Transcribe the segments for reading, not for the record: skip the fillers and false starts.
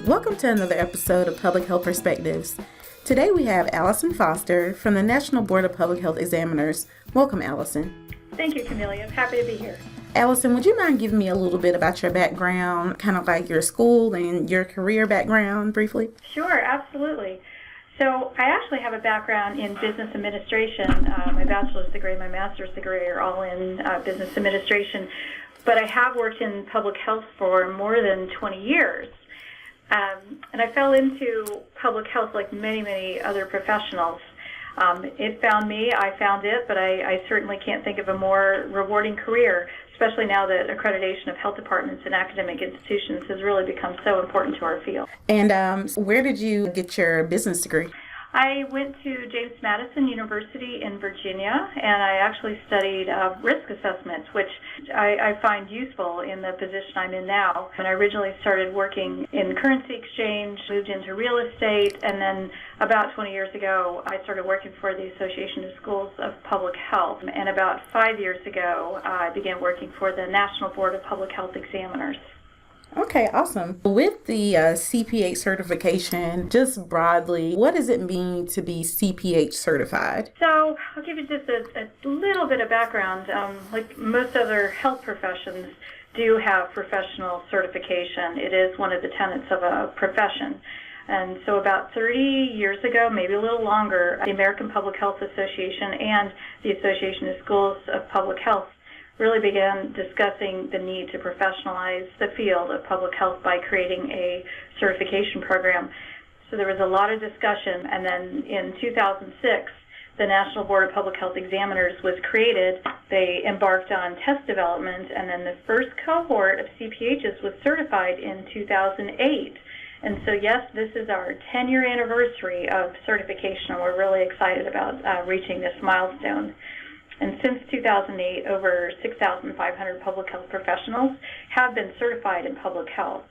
Welcome to another episode of Public Health Perspectives. Today we have Allison Foster from the National Board of Public Health Examiners. Welcome, Allison. Thank you, Camelia. I'm happy to be here. Allison, would you mind giving me a little bit about your background, kind of like your school and your career background briefly? Sure, absolutely. So I actually have a background in business administration. My bachelor's degree and my master's degree are all in business administration, but I have worked in public health for more than 20 years. And I fell into public health like many other professionals. It found me, I found it, but I certainly can't think of a more rewarding career, especially now that accreditation of health departments and academic institutions has really become so important to our field. And where did you get your business degree? I went to James Madison University in Virginia, and I actually studied risk assessments, which I find useful in the position I'm in now. And I originally started working in currency exchange, moved into real estate, and then about 20 years ago, I started working for the Association of Schools of Public Health. And about 5 years ago, I began working for the National Board of Public Health Examiners. Okay, awesome. With the CPH certification, just broadly, what does it mean to be CPH certified? So I'll give you just a little bit of background. Like most other health professions do have professional certification. It is one of the tenets of a profession. And so about 30 years ago, maybe a little longer, the American Public Health Association and the Association of Schools of Public Health really began discussing the need to professionalize the field of public health by creating a certification program. So there was a lot of discussion, and then in 2006, the National Board of Public Health Examiners was created. They embarked on test development, and then the first cohort of CPHs was certified in 2008. And so, yes, this is our 10-year anniversary of certification, and we're really excited about reaching this milestone. And since 2008, over 6,500 public health professionals have been certified in public health.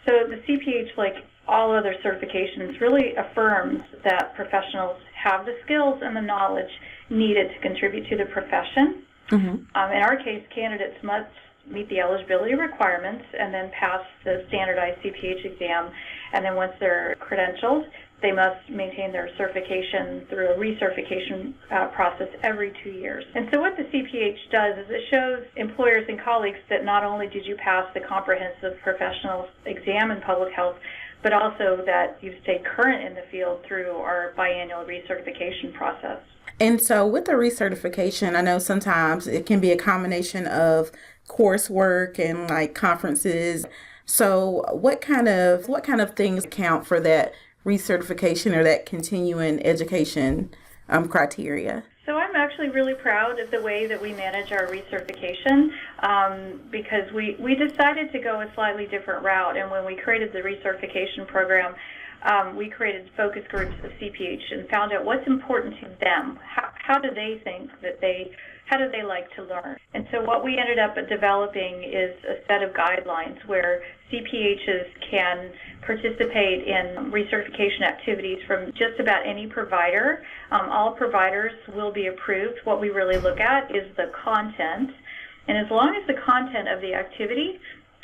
So the CPH, like all other certifications, really affirms that professionals have the skills and the knowledge needed to contribute to the profession. Mm-hmm. In our case, candidates must meet the eligibility requirements and then pass the standardized CPH exam. And then once they're credentialed, they must maintain their certification through a recertification process every 2 years. And so what the CPH does is it shows employers and colleagues that not only did you pass the comprehensive professional exam in public health, but also that you've stayed current in the field through our biannual recertification process. And so with the recertification, I know sometimes it can be a combination of coursework and like conferences. So what kind of things count for that recertification or that continuing education criteria? So I'm actually really proud of the way that we manage our recertification because we decided to go a slightly different route. And when we created the recertification program, we created focus groups of CPH and found out what's important to them. How do they think that how do they like to learn? And so what we ended up developing is a set of guidelines where CPHs can participate in recertification activities from just about any provider. All providers will be approved. What we really look at is the content. And as long as the content of the activity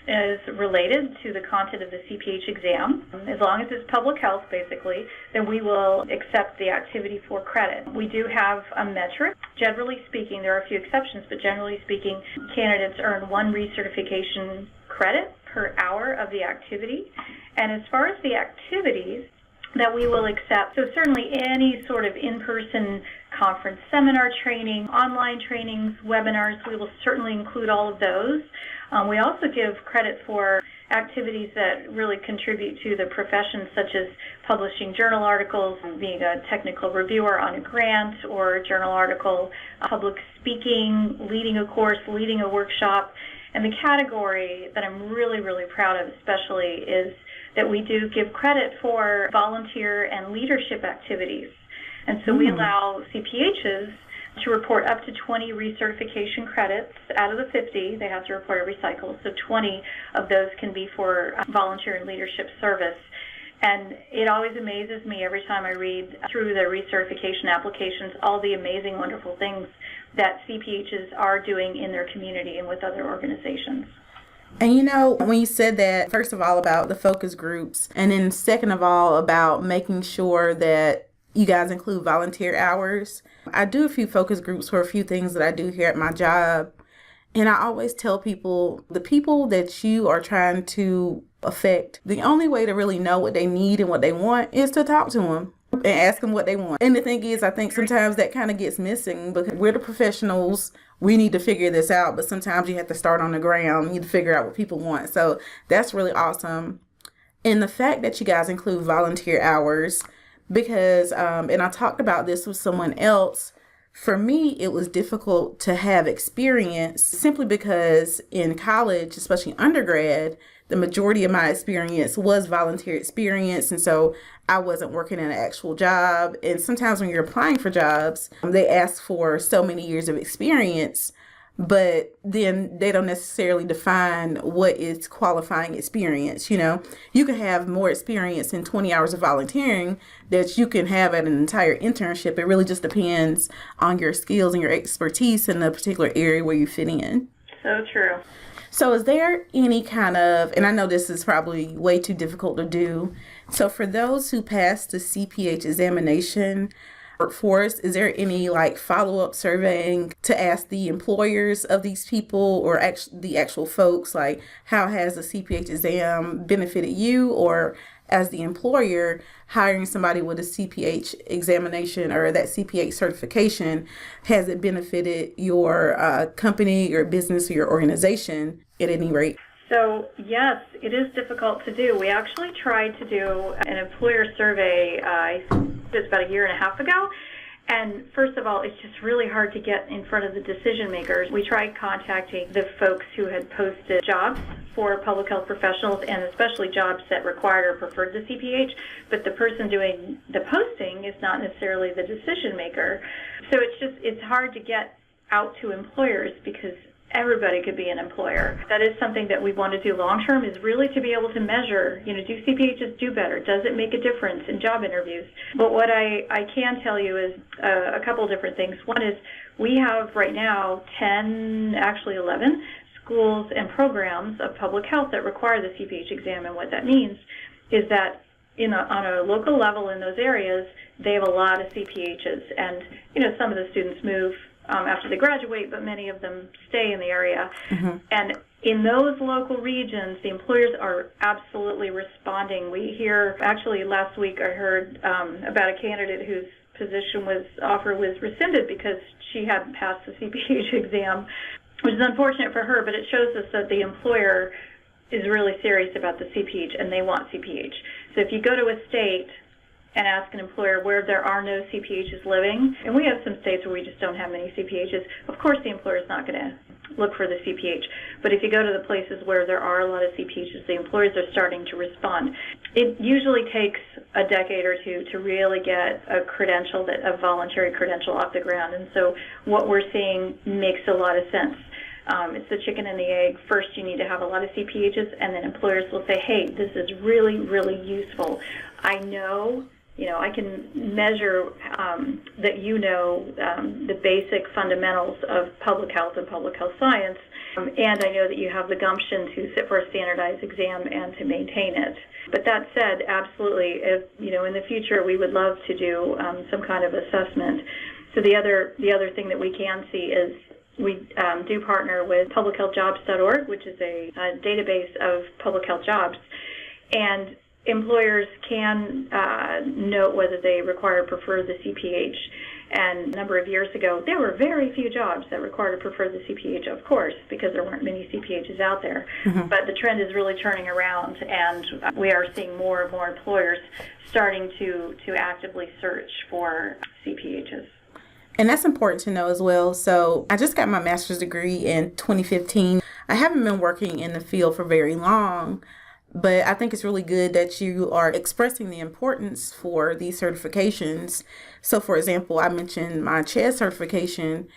is related to the content of the CPH exam, as long as it's public health, basically, then we will accept the activity for credit. We do have a metric. Generally speaking, there are a few exceptions, but generally speaking, candidates earn 1 recertification credit per hour of the activity. And as far as the activities that we will accept, so certainly any sort of in-person conference, seminar training, online trainings, webinars, we will certainly include all of those. We also give credit for activities that really contribute to the profession, such as publishing journal articles, being a technical reviewer on a grant or a journal article, public speaking, leading a course, leading a workshop. And the category that I'm really proud of especially is that we do give credit for volunteer and leadership activities. And so we allow CPHs to report up to 20 recertification credits out of the 50. They have to report every cycle, so 20 of those can be for volunteer and leadership service. And it always amazes me every time I read through the recertification applications all the amazing, wonderful things that CPHs are doing in their community and with other organizations. And when you said that, first of all, about the focus groups, and then second of all, about making sure that you guys include volunteer hours. I do a few focus groups for a few things that I do here at my job. And I always tell people, the people that you are trying to affect, the only way to really know what they need and what they want is to talk to them and ask them what they want. And the thing is, I think sometimes that kind of gets missing because we're the professionals. We need to figure this out. But sometimes you have to start on the ground. You need to figure out what people want. So that's really awesome. And the fact that you guys include volunteer hours, because, and I talked about this with someone else, for me, it was difficult to have experience simply because in college, especially undergrad, the majority of my experience was volunteer experience. And so I wasn't working in an actual job. And sometimes when you're applying for jobs, they ask for so many years of experience, but then they don't necessarily define what is qualifying experience. You can have more experience in 20 hours of volunteering that you can have at an entire internship. It really just depends on your skills and your expertise in the particular area where you fit in. So true. So is there any kind of, and I know this is probably way too difficult to do, so for those who pass the CPH examination, workforce, is there any follow-up surveying to ask the employers of these people or the actual folks, how has the CPH exam benefited you, or as the employer hiring somebody with a CPH examination or that CPH certification, has it benefited your company, your business, or your organization at any rate? So yes, it is difficult to do. We actually tried to do an employer survey, I think it was about a year and a half ago. And first of all, it's just really hard to get in front of the decision makers. We tried contacting the folks who had posted jobs for public health professionals, and especially jobs that required or preferred the CPH, but the person doing the posting is not necessarily the decision maker. So it's hard to get out to employers because everybody could be an employer. That is something that we want to do long term, is really to be able to measure, do CPHs do better? Does it make a difference in job interviews? But what I can tell you is a couple different things. One is we have right now 10, actually 11 schools and programs of public health that require the CPH exam, and what that means is that on a local level in those areas, they have a lot of CPHs, and some of the students move after they graduate, but many of them stay in the area. Mm-hmm. And in those local regions, the employers are absolutely responding. We hear, actually last week I heard about a candidate whose offer was rescinded because she hadn't passed the CPH exam, which is unfortunate for her, but it shows us that the employer is really serious about the CPH and they want CPH. So if you go to a state and ask an employer where there are no CPHs living, and we have some states where we just don't have many CPHs, of course the employer is not going to look for the CPH. But if you go to the places where there are a lot of CPHs, the employers are starting to respond. It usually takes a decade or two to really get a voluntary credential off the ground, and so what we're seeing makes a lot of sense. It's the chicken and the egg. First, you need to have a lot of CPHs, and then employers will say, hey, this is really, really useful. I know, I can measure that the basic fundamentals of public health and public health science, and I know that you have the gumption to sit for a standardized exam and to maintain it. But that said, absolutely, if, in the future we would love to do some kind of assessment. So the other thing that we can see is we do partner with publichealthjobs.org, which is a database of public health jobs, and employers can note whether they require or prefer the CPH. And a number of years ago, there were very few jobs that required or preferred the CPH, of course, because there weren't many CPHs out there. Mm-hmm. But the trend is really turning around, and we are seeing more and more employers starting to actively search for CPHs. And that's important to know as well. So I just got my master's degree in 2015. I haven't been working in the field for very long, but I think it's really good that you are expressing the importance for these certifications. So for example, I mentioned my CHES certification,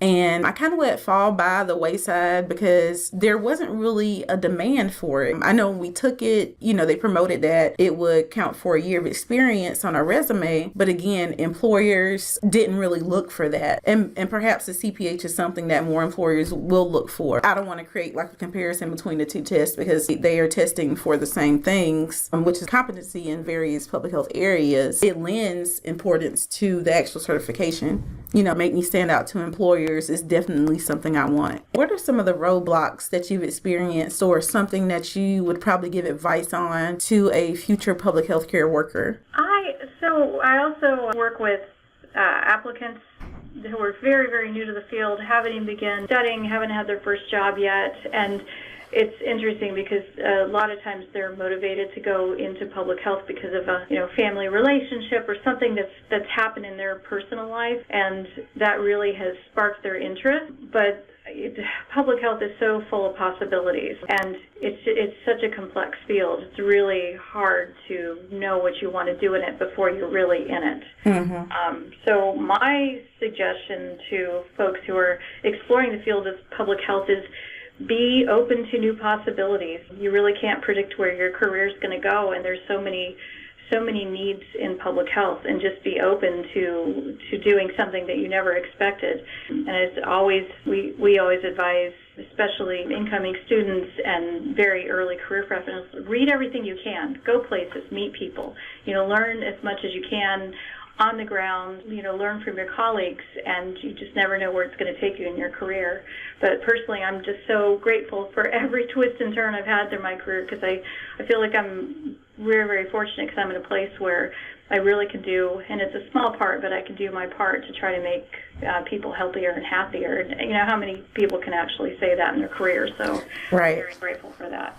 And I kind of let it fall by the wayside because there wasn't really a demand for it. I know when we took it, they promoted that it would count for a year of experience on our resume. But again, employers didn't really look for that. And perhaps the CPH is something that more employers will look for. I don't want to create like a comparison between the two tests because they are testing for the same things, which is competency in various public health areas. It lends importance to the actual certification. Make me stand out to employers is definitely something I want. What are some of the roadblocks that you've experienced or something that you would probably give advice on to a future public health care worker? I also work with applicants who are very, very new to the field, haven't even begun studying, haven't had their first job yet, and it's interesting because a lot of times they're motivated to go into public health because of a family relationship or something that's happened in their personal life, and that really has sparked their interest. But public health is so full of possibilities, and it's such a complex field. It's really hard to know what you want to do in it before you're really in it. Mm-hmm. So my suggestion to folks who are exploring the field of public health is be open to new possibilities. You really can't predict where your career is going to go, and there's so many needs in public health, and just be open to doing something that you never expected. And as always, we always advise, especially incoming students and very early career professionals, read everything you can, go places, meet people, learn as much as you can on the ground, learn from your colleagues, and you just never know where it's going to take you in your career. But personally, I'm just so grateful for every twist and turn I've had through my career, because I feel like I'm very, very fortunate because I'm in a place where I really can do, and it's a small part, but I can do my part to try to make people healthier and happier. And how many people can actually say that in their career? So right. I'm very grateful for that.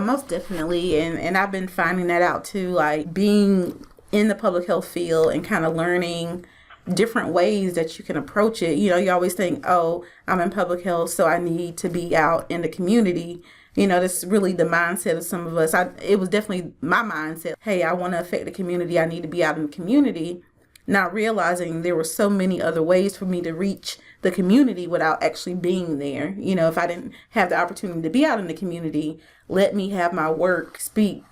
Most definitely, and I've been finding that out too, like being in the public health field and kind of learning different ways that you can approach it. You always think, oh, I'm in public health, so I need to be out in the community. That's really the mindset of some of us. It was definitely my mindset. Hey, I want to affect the community. I need to be out in the community. Not realizing there were so many other ways for me to reach the community without actually being there. If I didn't have the opportunity to be out in the community, let me have my work speak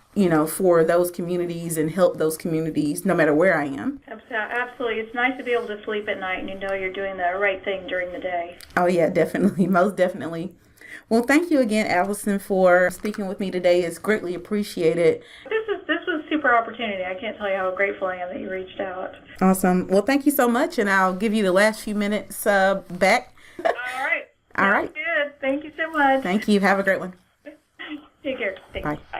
for those communities and help those communities no matter where I am. Absolutely. It's nice to be able to sleep at night and you're doing the right thing during the day. Oh, yeah, definitely. Most definitely. Well, thank you again, Allison, for speaking with me today. It's greatly appreciated. This was a super opportunity. I can't tell you how grateful I am that you reached out. Awesome. Well, thank you so much, and I'll give you the last few minutes back. All right. All right. Good. Thank you so much. Thank you. Have a great one. Take care. Thanks. Bye.